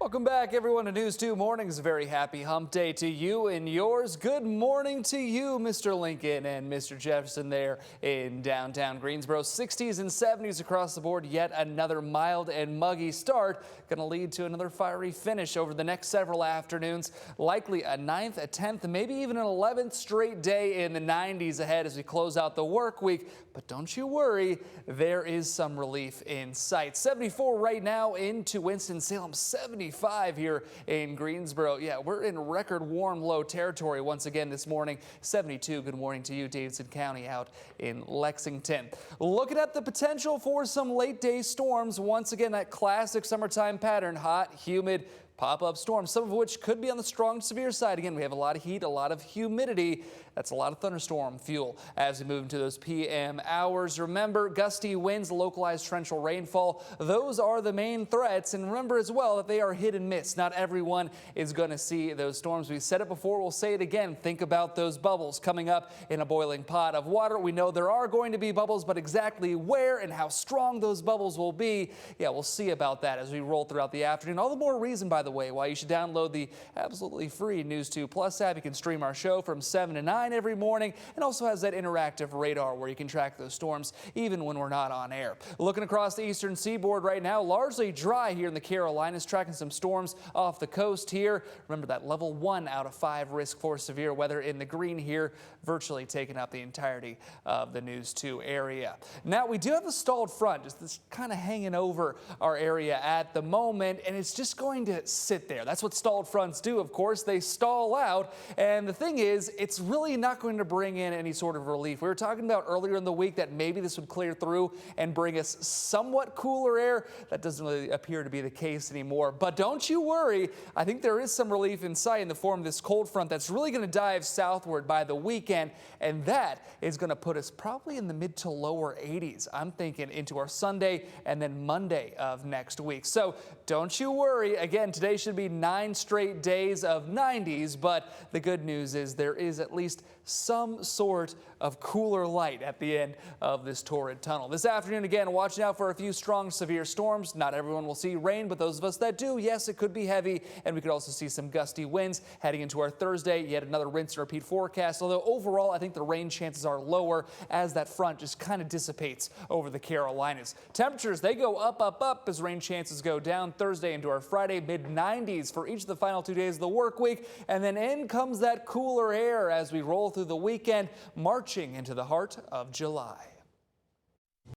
Welcome back, everyone, to News 2 Mornings. A very happy hump day to you and yours. Good morning to you, Mr. Lincoln and Mr. Jefferson there in downtown Greensboro. 60s and 70s across the board. Yet another mild and muggy start. Going to lead to another fiery finish over the next several afternoons. Likely a 9th, a 10th, maybe even an 11th straight day in the 90s ahead as we close out the work week. But don't you worry, there is some relief in sight. 74 right now into Winston-Salem. 75 here in Greensboro. Yeah, we're in record warm low territory once again this morning. 72. Good morning to you, Davidson County out in Lexington. Looking at the potential for some late day storms. Once again, that classic summertime pattern, hot, humid, pop-up storms, some of which could be on the strong to severe side. Again, we have a lot of heat, a lot of humidity. That's a lot of thunderstorm fuel as we move into those PM hours. Remember, gusty winds, localized torrential rainfall, those are the main threats. And remember as well that they are hit and miss. Not everyone is going to see those storms. We said it before, we'll say it again. Think about those bubbles coming up in a boiling pot of water. We know there are going to be bubbles, but exactly where and how strong those bubbles will be, yeah, we'll see about that as we roll throughout the afternoon. All the more reason, by the way, why you should download the absolutely free News 2 Plus app. You can stream our show from 7 to 9 every morning, and also has that interactive radar where you can track those storms even when we're not on air. Looking across the eastern seaboard right now, largely dry here in the Carolinas, tracking some storms off the coast here. Remember that level 1 out of 5 risk for severe weather in the green here, virtually taking up the entirety of the News 2 area. Now, we do have a stalled front, just this kind of hanging over our area at the moment, and it's just going to sit there. That's what stalled fronts do, of course. They stall out, and the thing is, it's really not going to bring in any sort of relief. We were talking about earlier in the week that maybe this would clear through and bring us somewhat cooler air. That doesn't really appear to be the case anymore. But don't you worry, I think there is some relief in sight in the form of this cold front that's really going to dive southward by the weekend, and that is going to put us probably in the mid to lower 80s. I'm thinking into our Sunday and then Monday of next week. So don't you worry. Again, today should be 9 straight days of 90s, but the good news is there is at least some sort of cooler light at the end of this torrid tunnel. This afternoon, again, watching out for a few strong, severe storms. Not everyone will see rain, but those of us that do, yes, it could be heavy, and we could also see some gusty winds heading into our Thursday. Yet another rinse and repeat forecast, although overall, I think the rain chances are lower as that front just kind of dissipates over the Carolinas. Temperatures, they go up, up, up as rain chances go down Thursday into our Friday, mid-90s for each of the final 2 days of the work week, and then in comes that cooler air as we roll through the weekend, marching into the heart of July.